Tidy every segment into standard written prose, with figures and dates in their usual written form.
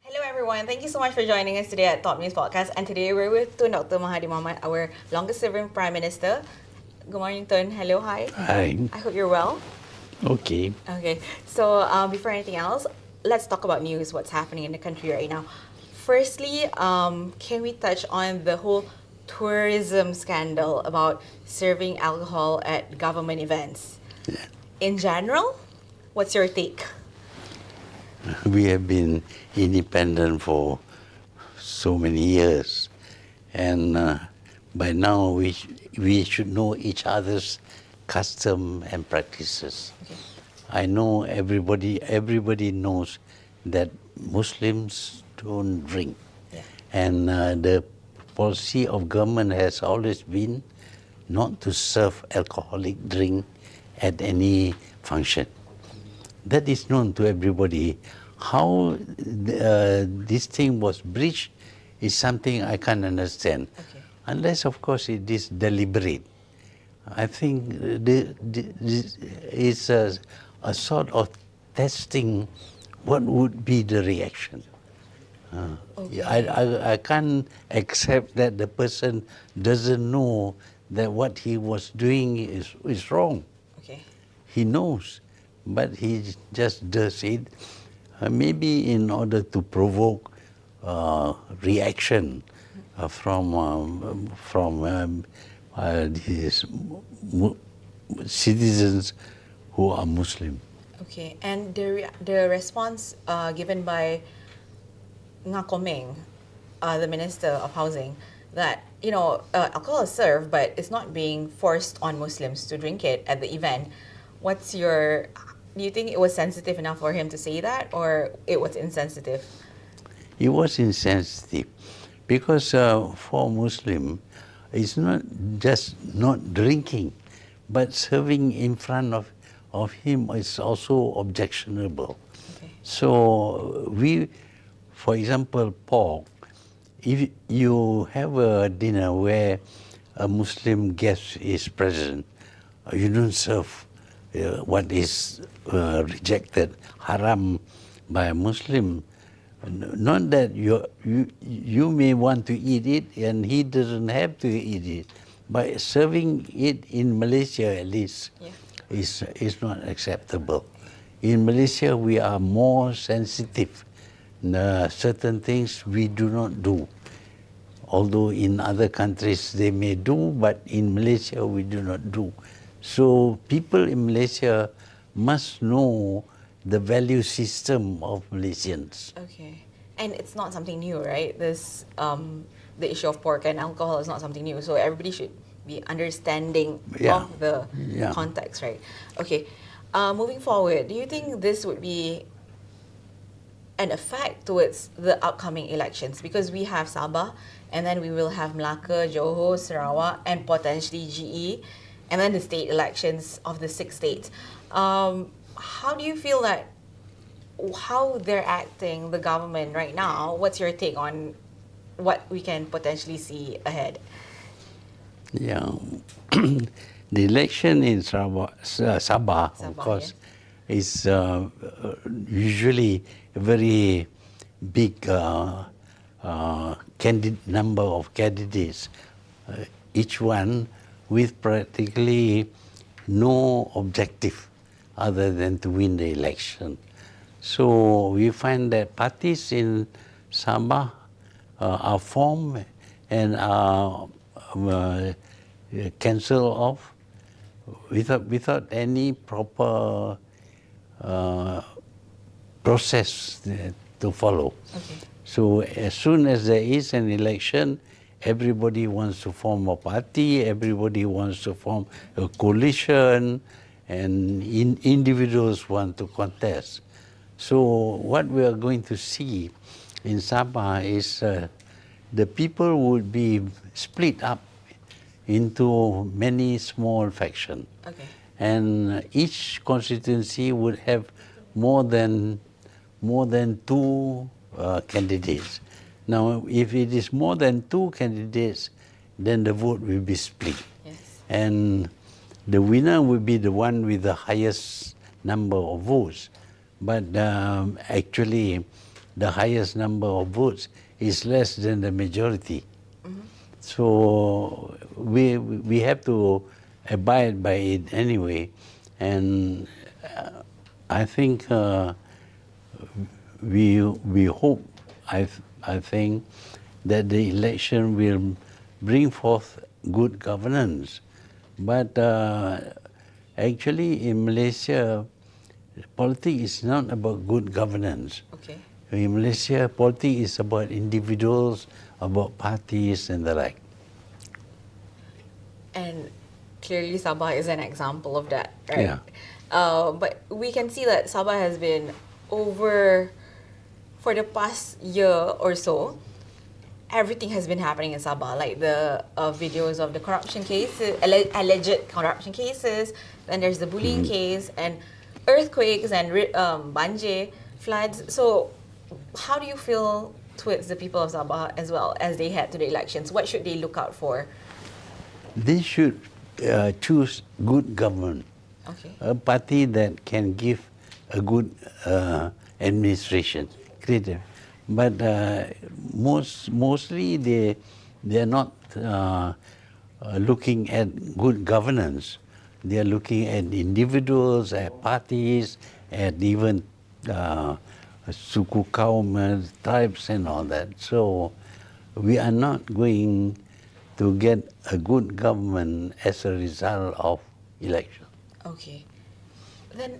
Hello everyone, thank you so much for joining us today at Top News Podcast. And today we're with Tun Mahathir, Mohamad, our longest serving Prime Minister. Good morning, Tun. Hello, hi. Hi. I hope you're well. Okay. Okay, so before anything else, let's talk about news, what's happening in the country right now. Firstly, can we touch on the whole tourism scandal about serving alcohol at government events? In general, what's your take? We have been independent for so many years, and by now we should know each other's custom and practices. Okay. I know everybody knows that Muslims don't drink, Yeah. and the policy of government has always been not to serve alcoholic drink at any function. That is known to everybody. How this thing was breached is something I can't understand. Okay. Unless, of course, it is deliberate. I think this is a sort of testing what would be the reaction. Okay. I can't accept that the person doesn't know that what he was doing is wrong. Okay. He knows, but he just does it maybe in order to provoke reaction from these citizens who are Muslim. Okay, and the response given by Ngakomeng, the Minister of Housing, that alcohol is served, but it's not being forced on Muslims to drink it at the event. Do you think it was sensitive enough for him to say that, or it was insensitive? It was insensitive because for Muslim, it's not just not drinking, but serving in front of him is also objectionable. Okay. So for example, pork, if you have a dinner where a Muslim guest is present, you don't serve what is rejected, haram by a Muslim. Not that you may want to eat it and he doesn't have to eat it, but serving it in Malaysia at least is not acceptable. In Malaysia, we are more sensitive. Certain things we do not do. Although in other countries they may do, but in Malaysia we do not do. So people in Malaysia must know the value system of Malaysians. Okay, and it's not something new, right? This the issue of pork and alcohol is not something new, so everybody should be understanding of the context, right? Okay, moving forward, do you think this would be an effect towards the upcoming elections? Because we have Sabah, and then we will have Melaka, Johor, Sarawak, and potentially GE, and then the state elections of the 6 states. How do you feel that, how they're acting, the government right now? What's your take on what we can potentially see ahead? Yeah, the election in Sabah, of course, is usually a very big number of candidates, each one with practically no objective other than to win the election. So we find that parties in Sabah are formed and are cancelled off without any proper process to follow. Okay. So as soon as there is an election, everybody wants to form a party, everybody wants to form a coalition, and individuals want to contest. So what we are going to see in Sabah is the people would be split up into many small factions. Okay. And each constituency would have more than 2 candidates. Now, if it is more than 2 candidates, then the vote will be split. Yes. And the winner will be the one with the highest number of votes. But actually, the highest number of votes is less than the majority. So we have to abide by it anyway, and I think we hope, I think, that the election will bring forth good governance. But actually in Malaysia, politics is not about good governance. Okay. In Malaysia, politics is about individuals, about parties and the like. And clearly Sabah is an example of that, right? Yeah. But we can see that Sabah has been for the past year or so, everything has been happening in Sabah, like the videos of the corruption cases, alleged corruption cases, then there's the bullying case, and earthquakes and banjir, floods. So how do you feel towards the people of Sabah as well as they head to the elections? What should they look out for? They should choose good government, Okay. a party that can give a good administration, creative. But mostly they are not looking at good governance. They are looking at individuals, at parties, at even suku kaum, tribes and all that. So we are not going to get a good government as a result of election. Okay. Then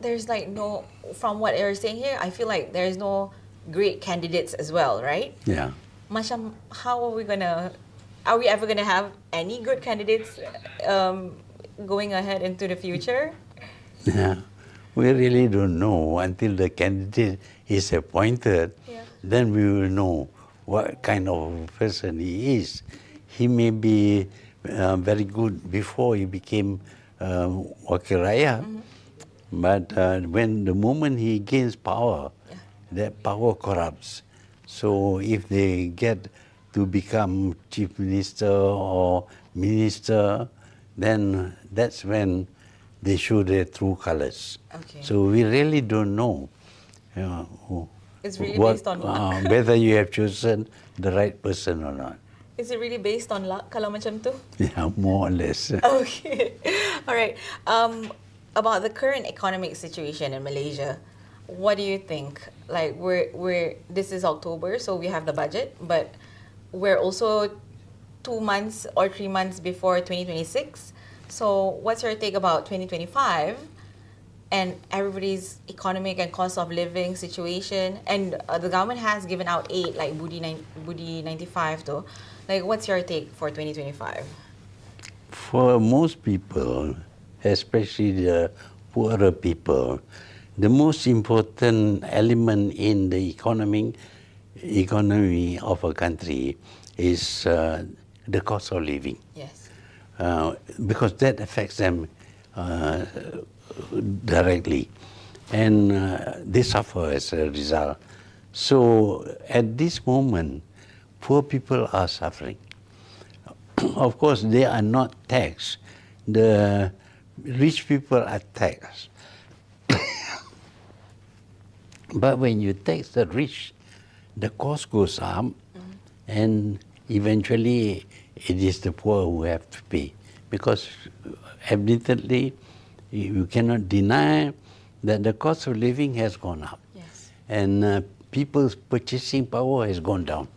there's like no, from what you're saying here, I feel like there's no great candidates as well, right? Yeah. Macam, how are we ever gonna have any good candidates going ahead into the future? Yeah. We really don't know until the candidate is appointed. Yeah. Then we will know what kind of person he is. He may be very good before he became Wakil Rakyat, but when the moment he gains power, that power corrupts. So if they get to become chief minister or minister, then that's when they show their true colors. Okay. So we really don't know. It's really based on luck. Whether you have chosen the right person or not. Is it really based on luck kalau macam tu? Yeah, more or less. Okay. All right. About the current economic situation in Malaysia, what do you think? Like this is October, so we have the budget, but we're also 2 months or 3 months before 2026. So what's your take about 2025 and everybody's economic and cost of living situation? And the government has given out aid like Budi 95 though. Like what's your take for 2025? For most people, especially the poorer people, the most important element in the economy of a country is the cost of living. Yes. Because that affects them directly, and they suffer as a result. So at this moment, poor people are suffering. Of course, they are not taxed. The rich people are taxed. But when you tax the rich, the cost goes up, and eventually it is the poor who have to pay. Because admittedly, you cannot deny that the cost of living has gone up. Yes. And people's purchasing power has gone down.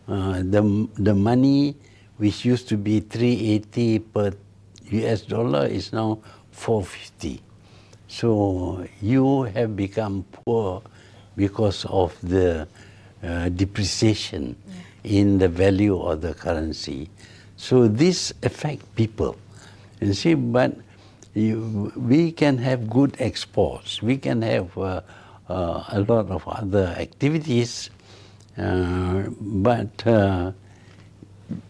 The money which used to be 380 per US dollar is now 450. So you have become poor because of the depreciation in the value of the currency. So this affects people. You see, but we can have good exports. We can have a lot of other activities, but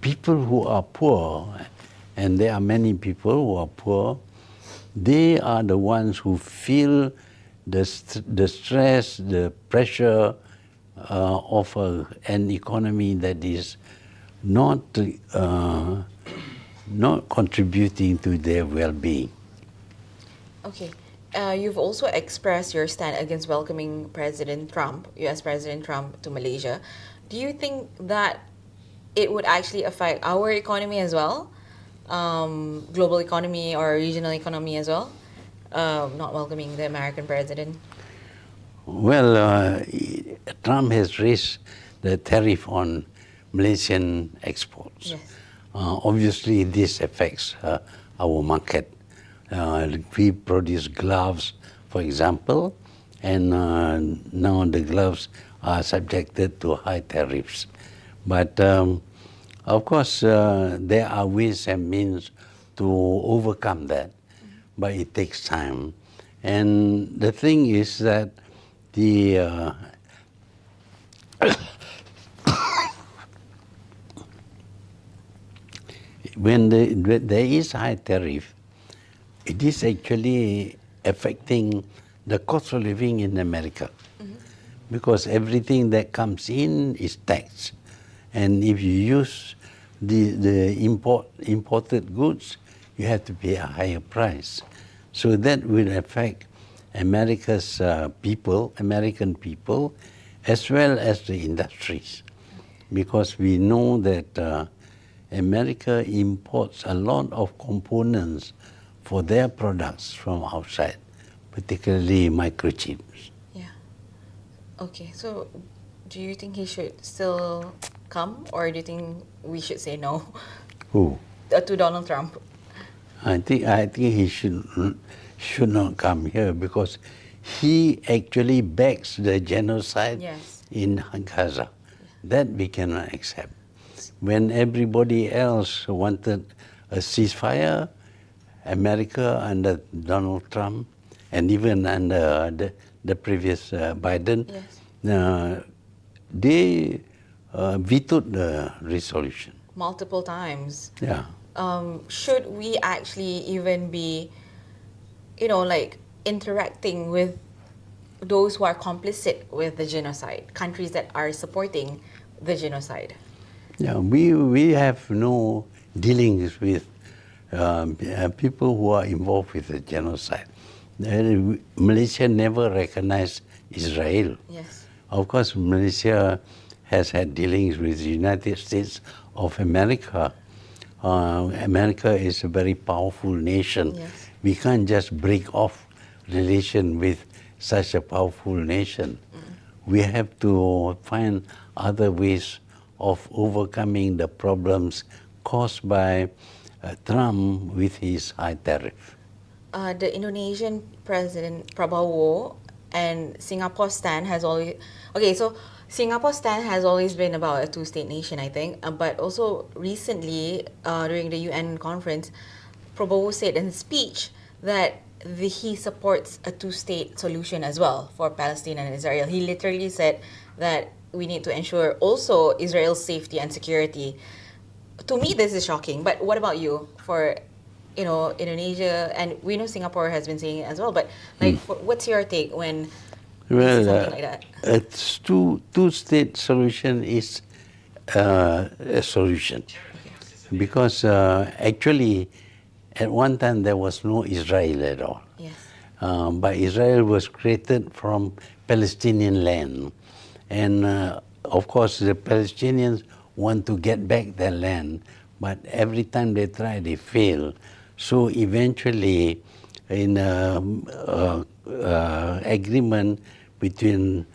people who are poor, and there are many people who are poor, they are the ones who feel the stress, the pressure of an economy that is not contributing to their well-being. Okay. you've also expressed your stand against welcoming President Trump, US President Trump, to Malaysia. Do you think that it would actually affect our economy as well, global economy or regional economy as well, not welcoming the American president? Well, Trump has raised the tariff on Malaysian exports. Yes. Obviously, this affects our market. We produce gloves, for example, and now the gloves are subjected to high tariffs. But of course, there are ways and means to overcome that, but it takes time. And the thing is that the when there is high tariff, it is actually affecting the cost of living in America, because everything that comes in is taxed, and if you use the imported goods, you have to pay a higher price. So that will affect America's American people, as well as the industries, because we know that America imports a lot of components for their products from outside, particularly microchips. Yeah. Okay, so do you think he should still come, or do you think we should say no? Who? To Donald Trump? I think he should not come here, because he actually backs the genocide in Gaza. That we cannot accept. When everybody else wanted a ceasefire, America under Donald Trump, and even under the previous Biden, they vetoed the resolution. Multiple times. Yeah. Should we actually even be, interacting with those who are complicit with the genocide, countries that are supporting the genocide? Yeah, we have no dealings with people who are involved with the genocide. Malaysia never recognized Israel. Yes. Of course, Malaysia has had dealings with the United States of America. America is a very powerful nation. Yes. We can't just break off relation with such a powerful nation. We have to find other ways of overcoming the problems caused by Trump with his high tariff. The Indonesian President Prabowo and Singapore's stand has always... Okay, so Singapore's stand has always been about a two-state nation, I think. But also recently, during the UN conference, Prabowo said in his speech that he supports a two-state solution as well for Palestine and Israel. He literally said that we need to ensure also Israel's safety and security. To me, this is shocking. But what about you? For Indonesia, and we know Singapore has been saying it as well. But what's your take when you see something like that? It's two-state solution is a solution, because actually at one time there was no Israel at all. Yes. But Israel was created from Palestinian land. And of course, the Palestinians want to get back their land, but every time they try, they fail. So eventually, in agreement between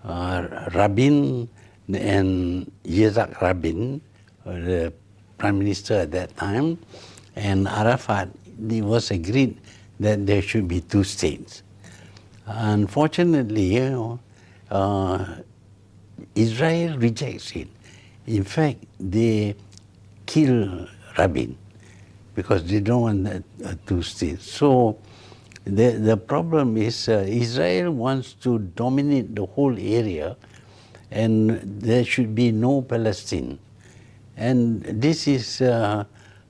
Rabin and Yitzhak Rabin, the Prime Minister at that time, and Arafat, it was agreed that there should be two states. Unfortunately, Israel rejects it. In fact, they kill Rabin because they don't want two states. So the problem is Israel wants to dominate the whole area, and there should be no Palestine. And this is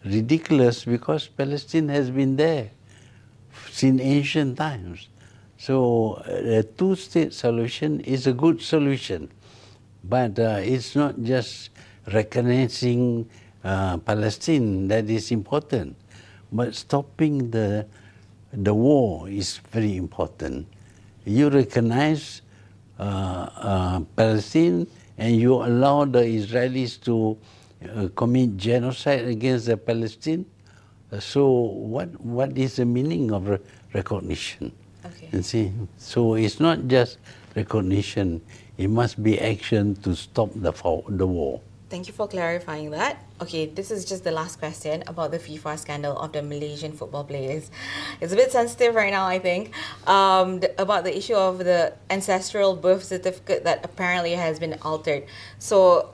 ridiculous, because Palestine has been there since ancient times. So a two-state solution is a good solution, but it's not just recognizing Palestine that is important, but stopping the the war is very important. You recognize Palestine and you allow the Israelis to commit genocide against the Palestine. So what is the meaning of recognition? Okay. You see, so it's not just recognition; it must be action to stop the war. Thank you for clarifying that. Okay, this is just the last question about the FIFA scandal of the Malaysian football players. It's a bit sensitive right now, I think, about the issue of the ancestral birth certificate that apparently has been altered. So,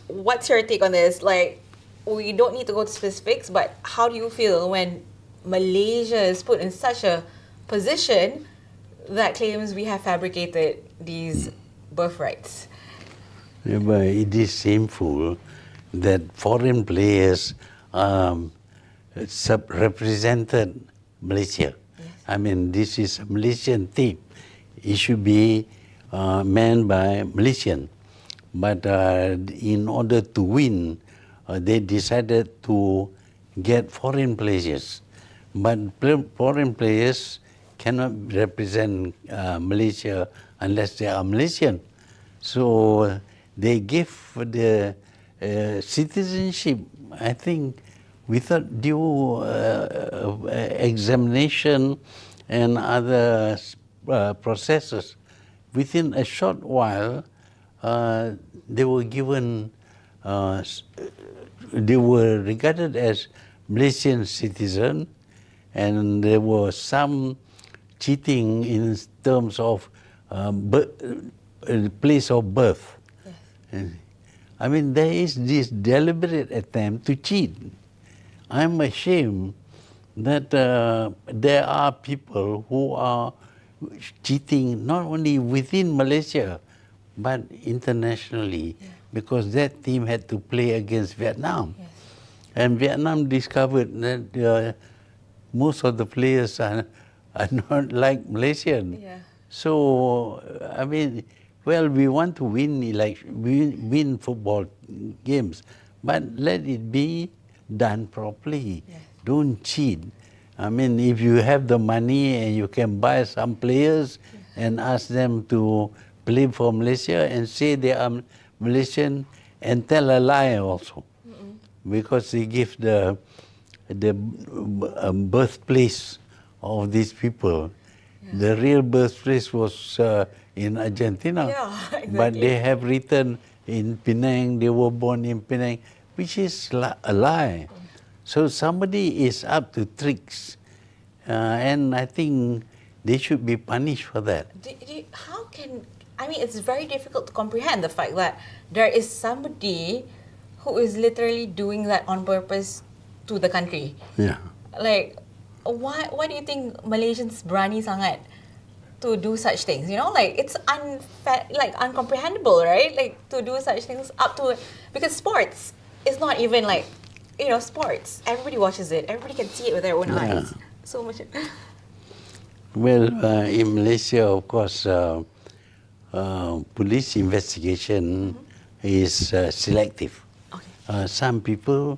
what's your take on this? Like, we don't need to go to specifics, but how do you feel when Malaysia is put in such a position that claims we have fabricated these birthrights? Yeah, but it is shameful that foreign players represented Malaysia. Yes. I mean, this is a Malaysian team. It should be manned by Malaysian. But in order to win, they decided to get foreign players. But foreign players cannot represent Malaysia unless they are Malaysian. So they gave the citizenship, I think, without due examination and other processes. Within a short while, they were given, they were regarded as Malaysian citizen, and there was some cheating in terms of place of birth. Yes. I mean, there is this deliberate attempt to cheat. I'm ashamed that there are people who are cheating not only within Malaysia, but internationally, because that team had to play against Vietnam. Yes. And Vietnam discovered that most of the players are not like Malaysian. Yeah. So, I mean, well, we want to win football games, but let it be done properly. Yes. Don't cheat. I mean, if you have the money and you can buy some players and ask them to play for Malaysia and say they are Malaysian and tell a lie also, because they give the birthplace of these people. The real birthplace was in Argentina, exactly. But they have written in Penang, they were born in Penang, which is a lie. So somebody is up to tricks, and I think they should be punished for that. How can, I mean, it's very difficult to comprehend the fact that there is somebody who is literally doing that on purpose to the country. Yeah. Like, why do you think Malaysians berani sangat to do such things? You know, like, it's uncomprehendable, right? Like, to do such things up to, because sports is not even like, you know, sports. Everybody watches it. Everybody can see it with their own eyes. So much. Well, in Malaysia, of course, police investigation is selective. Okay. Some people,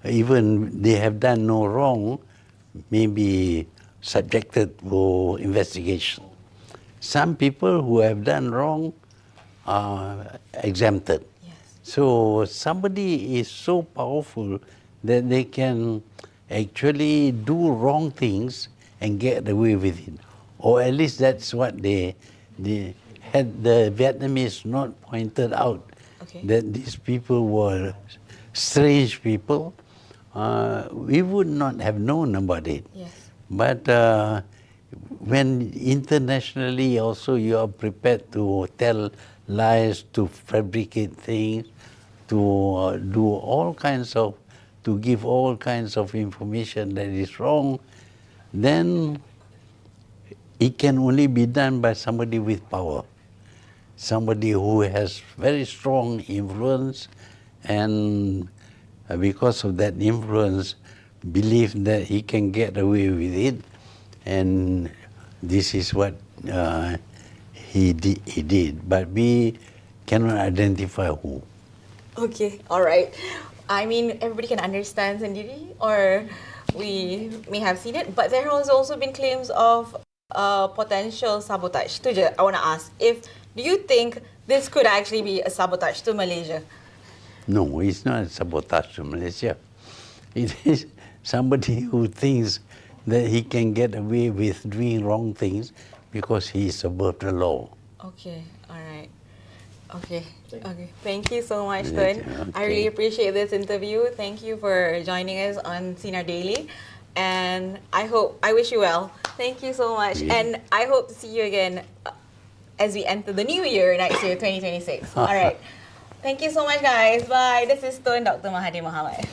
even they have done no wrong, may be subjected to investigation. Some people who have done wrong are exempted. Yes. So somebody is so powerful that they can actually do wrong things and get away with it. Or at least that's what they had the Vietnamese not pointed out, that these people were strange people. We would not have known about it. Yes. But when internationally also you are prepared to tell lies, to fabricate things, to do all kinds of, to give all kinds of information that is wrong, then it can only be done by somebody with power. Somebody who has very strong influence, and because of that influence, believe that he can get away with it, and this is what he did. But we cannot identify who. Okay, all right. I mean, everybody can understand sendiri, or we may have seen it, but there has also been claims of potential sabotage. Tu je, I want to ask, do you think this could actually be a sabotage to Malaysia? No, it's not a sabotage to Malaysia. It is somebody who thinks that he can get away with doing wrong things because he is above the law. Okay, all right. Okay. Thank you so much, Tun. Okay. I really appreciate this interview. Thank you for joining us on Sinar Daily. And I wish you well. Thank you so much. Yeah. And I hope to see you again as we enter the new year next year, 2026. All right. Thank you so much, guys. Bye. This is Tun, Dr. Mahathir Mohamad.